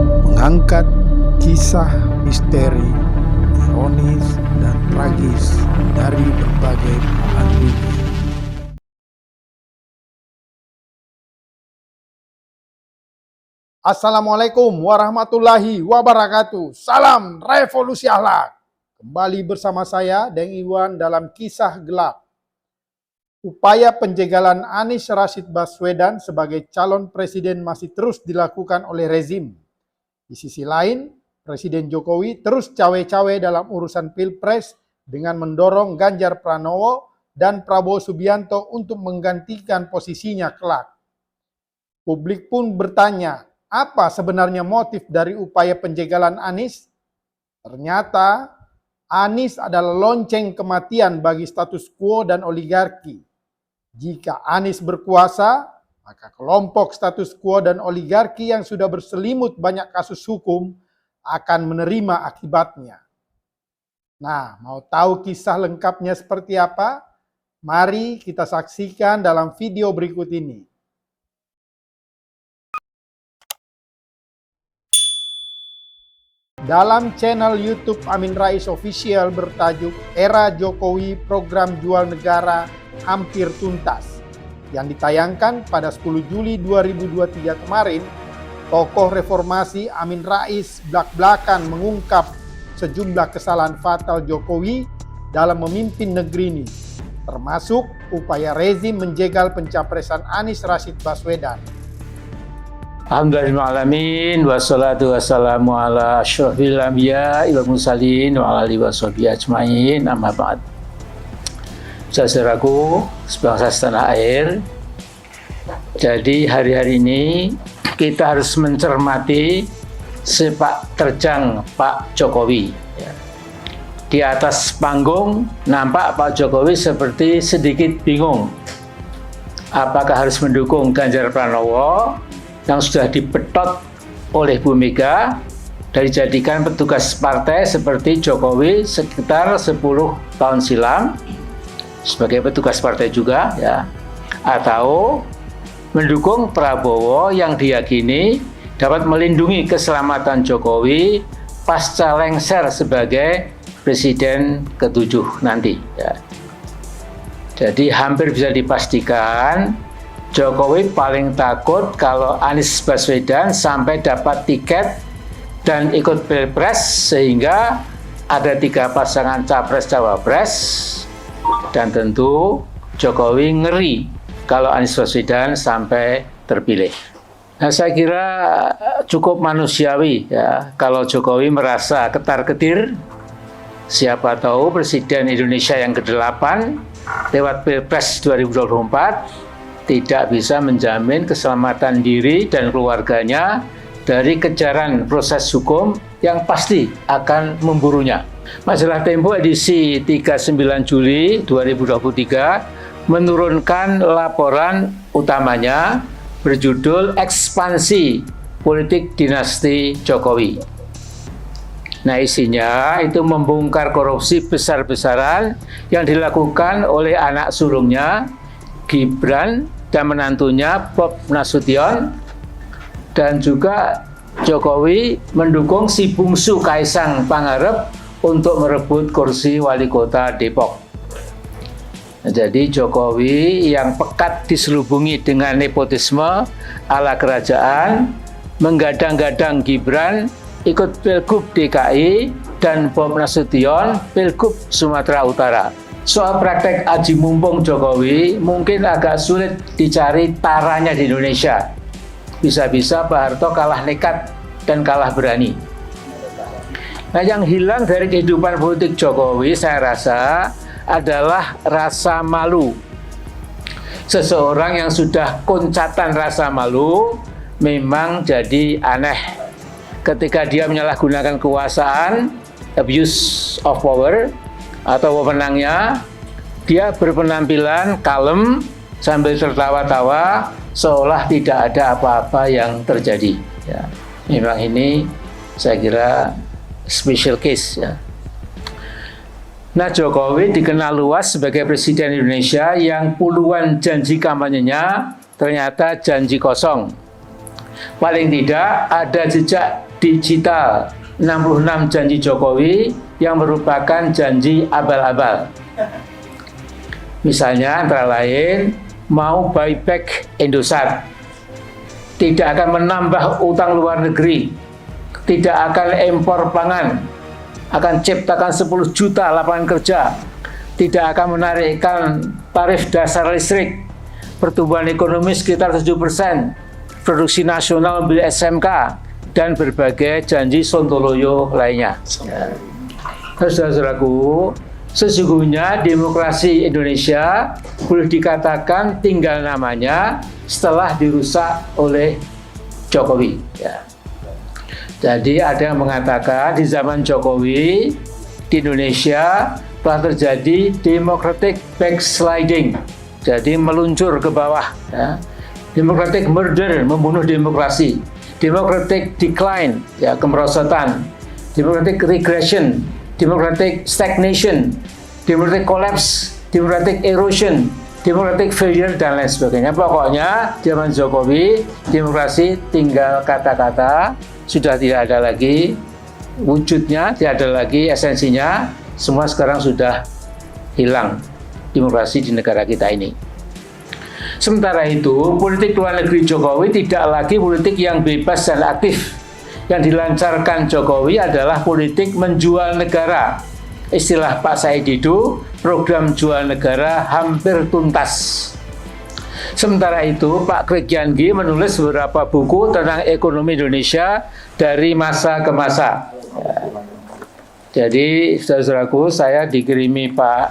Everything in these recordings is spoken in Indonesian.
mengangkat kisah misteri, ironis, dan tragis dari berbagai belahan dunia. Assalamualaikum warahmatullahi wabarakatuh. Salam revolusi akhlak. Kembali bersama saya, Deng Iwan, dalam Kisah Gelap. Upaya penjegalan Anies Rashid Baswedan sebagai calon presiden masih terus dilakukan oleh rezim. Di sisi lain, Presiden Jokowi terus cawe-cawe dalam urusan Pilpres dengan mendorong Ganjar Pranowo dan Prabowo Subianto untuk menggantikan posisinya kelak. Publik pun bertanya, apa sebenarnya motif dari upaya penjegalan Anies? Ternyata Anies adalah lonceng kematian bagi status quo dan oligarki. Jika Anies berkuasa, maka kelompok status quo dan oligarki yang sudah berselimut banyak kasus hukum akan menerima akibatnya. Nah, mau tahu kisah lengkapnya seperti apa? Mari kita saksikan dalam video berikut ini. Dalam channel YouTube Amin Rais Official bertajuk Era Jokowi Program Jual Negara Hampir Tuntas, yang ditayangkan pada 10 Juli 2023 kemarin, tokoh reformasi Amin Rais blak-blakan mengungkap sejumlah kesalahan fatal Jokowi dalam memimpin negeri ini, termasuk upaya rezim menjegal pencapresan Anies Rashid Baswedan. Alhamdulillahirrahmanirrahim, wassalatu wassalamu ala asyrafil anbiya wal mursalin wa ala alihi washabihi ajmain, amma ba'd. Saudaraku sebangsa setanah air, jadi hari-hari ini kita harus mencermati sepak terjang Pak Jokowi. Di atas panggung nampak Pak Jokowi seperti sedikit bingung apakah harus mendukung Ganjar Pranowo yang sudah dipetot oleh Bu Mega dan dijadikan petugas partai seperti Jokowi sekitar 10 tahun silam sebagai petugas partai juga, ya, atau mendukung Prabowo yang diyakini dapat melindungi keselamatan Jokowi pasca lengser sebagai presiden ke-7 nanti, ya. Jadi hampir bisa dipastikan Jokowi paling takut kalau Anies Baswedan sampai dapat tiket dan ikut Pilpres, sehingga ada 3 pasangan capres-cawapres, dan tentu Jokowi ngeri kalau Anies Baswedan sampai terpilih. Nah, saya kira cukup manusiawi, ya, kalau Jokowi merasa ketar-ketir. Siapa tahu Presiden Indonesia yang ke-8 lewat Pilpres 2024 tidak bisa menjamin keselamatan diri dan keluarganya dari kejaran proses hukum yang pasti akan memburunya. Majalah Tempo edisi 39 Juli 2023 menurunkan laporan utamanya berjudul Ekspansi Politik Dinasti Jokowi. Nah, isinya itu membongkar korupsi besar-besaran yang dilakukan oleh anak sulungnya Gibran dan menantunya Bob Nasution, dan juga Jokowi mendukung si bungsu Kaisang Pangarep untuk merebut kursi wali kota Depok. Nah, jadi Jokowi yang pekat diselubungi dengan nepotisme ala kerajaan, menggadang-gadang Gibran ikut Pilgub DKI dan Bob Nasution Pilgub Sumatera Utara. Soal praktek aji mumpung Jokowi mungkin agak sulit dicari taranya di Indonesia. Bisa-bisa Pak Harto kalah nekat dan kalah berani. Nah, yang hilang dari kehidupan politik Jokowi saya rasa adalah rasa malu. Seseorang yang sudah koncatan rasa malu memang jadi aneh ketika dia menyalahgunakan kekuasaan, abuse of power, atau wewenangnya. Dia berpenampilan kalem sambil tertawa-tawa seolah tidak ada apa-apa yang terjadi, ya. Memang ini saya kira special case, ya. Nah, Jokowi dikenal luas sebagai presiden Indonesia yang puluhan janji kampanyenya ternyata janji kosong. Paling tidak ada jejak digital 66 janji Jokowi yang merupakan janji abal-abal. Misalnya antara lain mau buyback Indosat, tidak akan menambah utang luar negeri, tidak akan impor pangan, akan ciptakan 10 juta lapangan kerja, tidak akan menarikkan tarif dasar listrik, pertumbuhan ekonomi sekitar 7%, produksi nasional mobil SMK, dan berbagai janji sontoloyo lainnya. Saudara-saudaraku, sesungguhnya demokrasi Indonesia boleh dikatakan tinggal namanya setelah dirusak oleh Jokowi. Ya. Jadi ada yang mengatakan di zaman Jokowi di Indonesia telah terjadi democratic backsliding, jadi meluncur ke bawah. Ya. Democratic murder, membunuh demokrasi. Democratic decline, ya kemerosotan. Democratic regression, democratic stagnation, democratic collapse, democratic erosion, democratic failure, dan lain sebagainya. Pokoknya zaman Jokowi demokrasi tinggal kata-kata, sudah tidak ada lagi wujudnya, tidak ada lagi esensinya, semua sekarang sudah hilang demokrasi di negara kita ini. Sementara itu, politik luar negeri Jokowi tidak lagi politik yang bebas dan aktif. Yang dilancarkan Jokowi adalah politik menjual negara. Istilah Pak Said Didu, program jual negara hampir tuntas. Sementara itu, Pak Kwek Kian Gi menulis beberapa buku tentang ekonomi Indonesia dari masa ke masa. Jadi, saudara-saudaraku, saya dikirimi Pak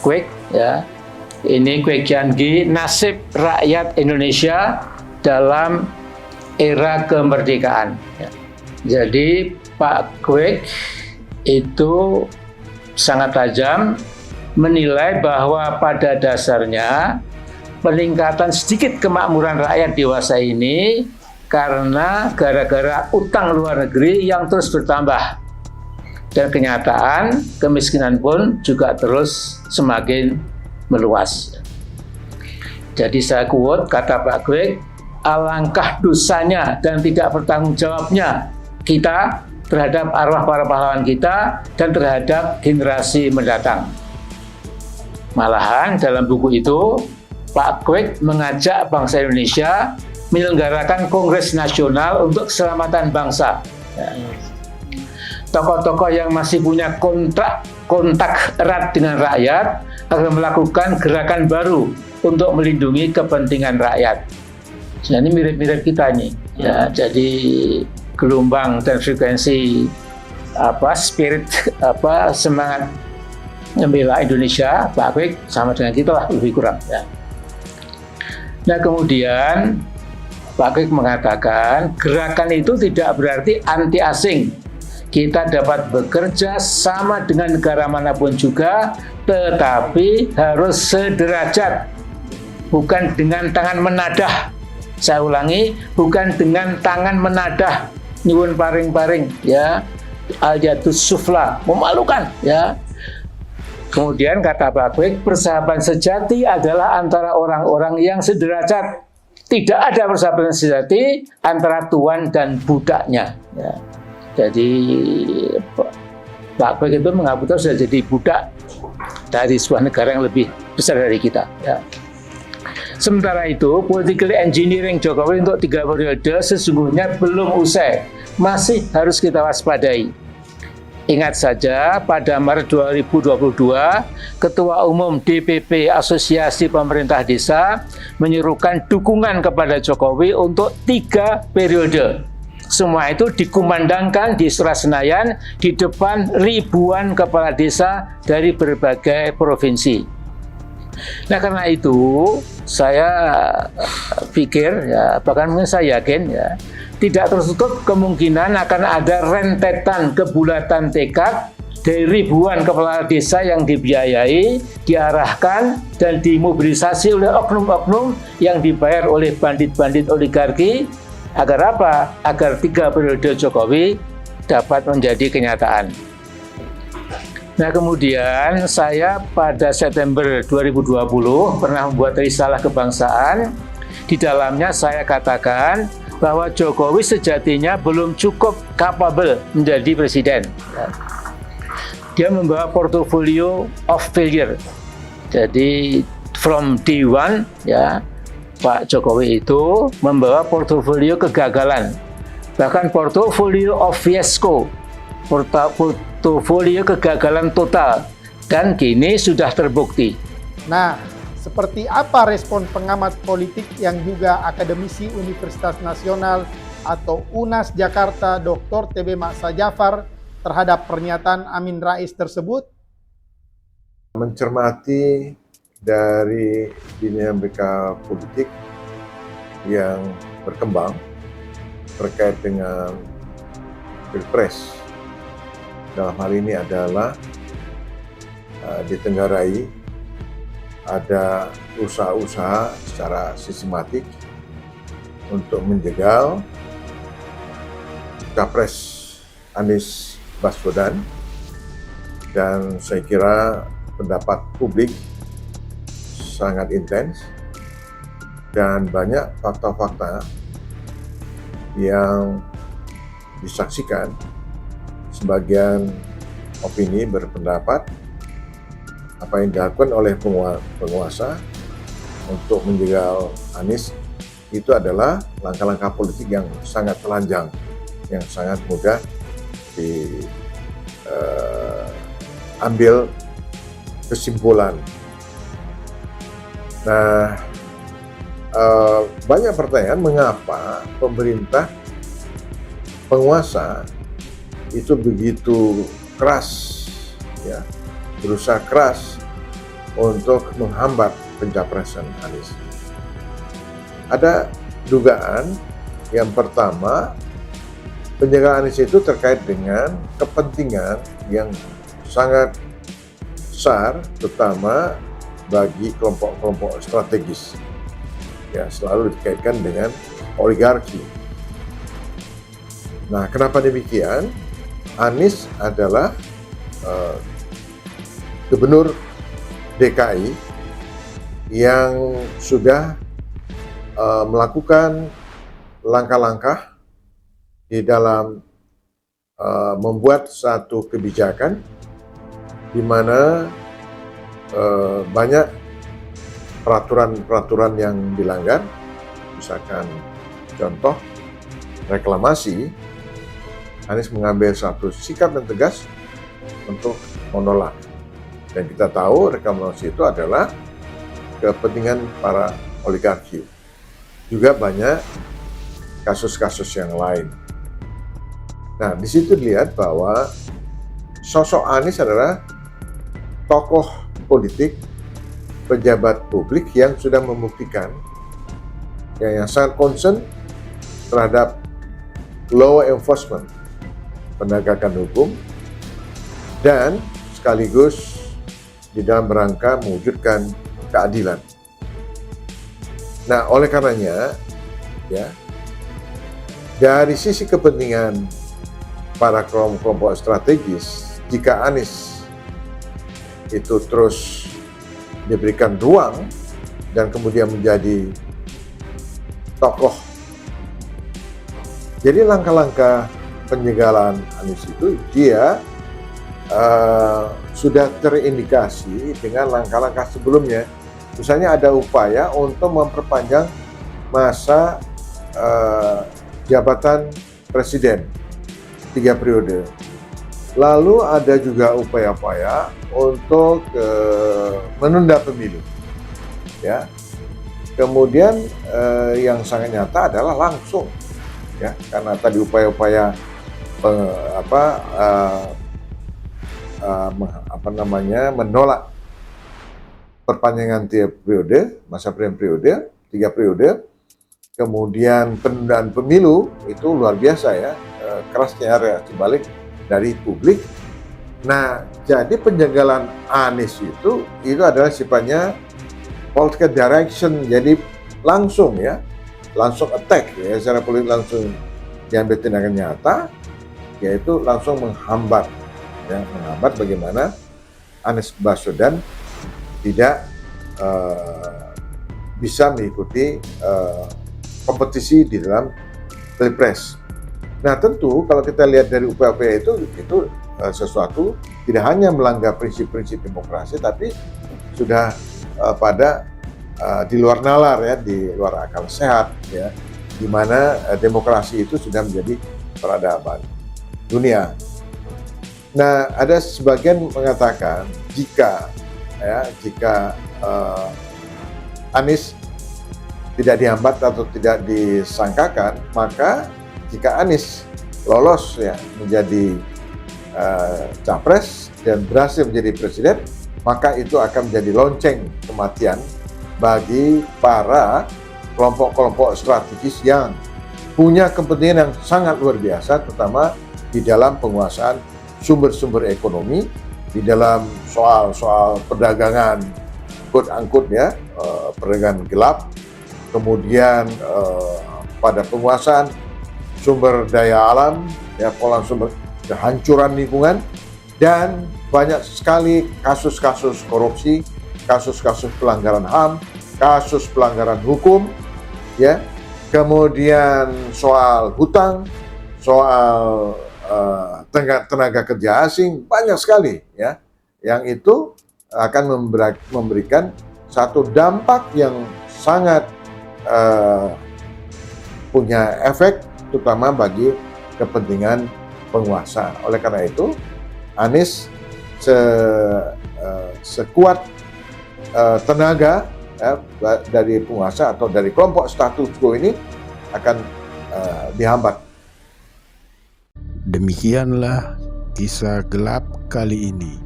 Kwek, ya. Ini Kwek Kian Gi, nasib rakyat Indonesia dalam era kemerdekaan. Jadi Pak Kwek itu sangat tajam menilai bahwa pada dasarnya peningkatan sedikit kemakmuran rakyat dewasa ini karena gara-gara utang luar negeri yang terus bertambah. Dan kenyataan kemiskinan pun juga terus semakin meluas. Jadi saya quote kata Pak Kwek, alangkah dosanya dan tidak bertanggung jawabnya kita terhadap arwah para pahlawan kita dan terhadap generasi mendatang. Malahan dalam buku itu Pak Kwek mengajak bangsa Indonesia menyelenggarakan Kongres Nasional untuk Keselamatan Bangsa. Tokoh-tokoh yang masih punya kontak erat dengan rakyat akan melakukan gerakan baru untuk melindungi kepentingan rakyat. Nah, ini mirip-mirip kita nih. Ya, jadi gelombang dan frekuensi spirit semangat membela Indonesia, Pak Kwek sama dengan kita lah lebih kurang. Ya. Nah kemudian Pak Kwek mengatakan gerakan itu tidak berarti anti asing. Kita dapat bekerja sama dengan negara manapun juga, tetapi harus sederajat, bukan dengan tangan menadah. Saya ulangi, bukan dengan tangan menadah, nyuwun paring-paring, ya, al-yadus sufla, memalukan, ya. Kemudian kata Pak Kwek, persahabatan sejati adalah antara orang-orang yang sederajat. Tidak ada persahabatan sejati antara tuan dan budaknya. Ya. Jadi Pak Kwek itu mengaku sudah jadi budak dari sebuah negara yang lebih besar dari kita. Ya. Sementara itu, political engineering Jokowi untuk 3 periode sesungguhnya belum usai, masih harus kita waspadai. Ingat saja, pada Maret 2022, Ketua Umum DPP Asosiasi Pemerintah Desa menyerukan dukungan kepada Jokowi untuk 3 periode. Semua itu dikumandangkan di Istora Senayan di depan ribuan kepala desa dari berbagai provinsi. Nah karena itu saya pikir, ya, bahkan mungkin saya yakin, ya, tidak tertutup kemungkinan akan ada rentetan kebulatan tekad dari ribuan kepala desa yang dibiayai, diarahkan, dan dimobilisasi oleh oknum-oknum yang dibayar oleh bandit-bandit oligarki. Agar apa? Agar 3 periode Jokowi dapat menjadi kenyataan. Nah kemudian saya pada September 2020 pernah membuat risalah kebangsaan. Di dalamnya saya katakan bahwa Jokowi sejatinya belum cukup capable menjadi presiden. Dia membawa portofolio of failure. Jadi from day one ya, Pak Jokowi itu membawa portofolio kegagalan, bahkan portofolio of fiasco, portofolio kegagalan total, dan kini sudah terbukti. Nah, seperti apa respon pengamat politik yang juga akademisi Universitas Nasional atau UNAS Jakarta Dr. TB Maksa Jafar terhadap pernyataan Amin Rais tersebut? Mencermati dari dinamika politik yang berkembang terkait dengan Pilpres, dalam hal ini adalah ditenggarai ada usaha-usaha secara sistematik untuk menjegal Capres Anies Baswedan, dan saya kira pendapat publik sangat intens dan banyak fakta-fakta yang disaksikan. Sebagian opini berpendapat apa yang dilakukan oleh penguasa untuk menjegal Anies itu adalah langkah-langkah politik yang sangat telanjang, yang sangat mudah diambil kesimpulan. Nah, banyak pertanyaan mengapa pemerintah penguasa itu begitu keras, ya, berusaha keras untuk menghambat pencapresan Anies. Ada dugaan yang pertama, penjagaan Anies itu terkait dengan kepentingan yang sangat besar, terutama bagi kelompok-kelompok strategis. Ya, selalu dikaitkan dengan oligarki. Nah, kenapa demikian? Anies adalah gubernur DKI yang sudah melakukan langkah-langkah di dalam membuat satu kebijakan di mana banyak peraturan-peraturan yang dilanggar, misalkan contoh reklamasi. Anies mengambil satu sikap yang tegas untuk menolak. Dan kita tahu reklamasi itu adalah kepentingan para oligarki. Juga banyak kasus-kasus yang lain. Nah, di situ dilihat bahwa sosok Anies adalah tokoh politik, pejabat publik yang sudah membuktikan yang sangat concern terhadap law enforcement, penegakan hukum, dan sekaligus di dalam rangka mewujudkan keadilan. Nah, oleh karenanya, ya, dari sisi kepentingan para kelompok strategis, jika Anies itu terus diberikan ruang dan kemudian menjadi tokoh, jadi langkah-langkah penyegalan Anies itu dia sudah terindikasi dengan langkah-langkah sebelumnya. Misalnya ada upaya untuk memperpanjang masa jabatan presiden 3 periode. Lalu ada juga upaya-upaya untuk menunda pemilu. Ya. Kemudian yang sangat nyata adalah langsung, ya, karena tadi upaya-upaya menolak perpanjangan 3 periode, masa periode 3 periode, kemudian penundaan pemilu itu luar biasa, ya, kerasnya reaksi balik dari publik. Nah, jadi penjagalan Anies itu adalah sifatnya political direction, jadi langsung, ya, langsung attack, ya, secara politik langsung diambil tindakan nyata, yaitu langsung menghambat, ya, menghambat bagaimana Anies Baswedan tidak bisa mengikuti kompetisi di dalam Pilpres. Nah tentu kalau kita lihat dari upaya-upaya itu sesuatu tidak hanya melanggar prinsip-prinsip demokrasi, tapi sudah di luar nalar ya, di luar akal sehat ya, di mana demokrasi itu sudah menjadi peradaban dunia. Nah ada sebagian mengatakan jika Anies tidak dihambat atau tidak disangkakan, maka jika Anies lolos ya menjadi capres dan berhasil menjadi presiden, maka itu akan menjadi lonceng kematian bagi para kelompok-kelompok strategis yang punya kepentingan yang sangat luar biasa, terutama di dalam penguasaan sumber-sumber ekonomi, di dalam soal-soal perdagangan, quote-unquote ya, perdagangan gelap, kemudian pada penguasaan sumber daya alam, ya, pola sumber kehancuran lingkungan, dan banyak sekali kasus-kasus korupsi, kasus-kasus pelanggaran HAM, kasus pelanggaran hukum, ya, kemudian soal hutang, soal tenaga kerja asing, banyak sekali, ya, yang itu akan memberikan satu dampak yang sangat punya efek, terutama bagi kepentingan penguasa. Oleh karena itu, Anies sekuat tenaga ya, dari penguasa atau dari kelompok status quo ini akan dihambat. Demikianlah kisah gelap kali ini.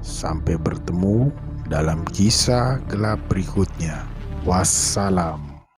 Sampai bertemu dalam kisah gelap berikutnya. Wassalam.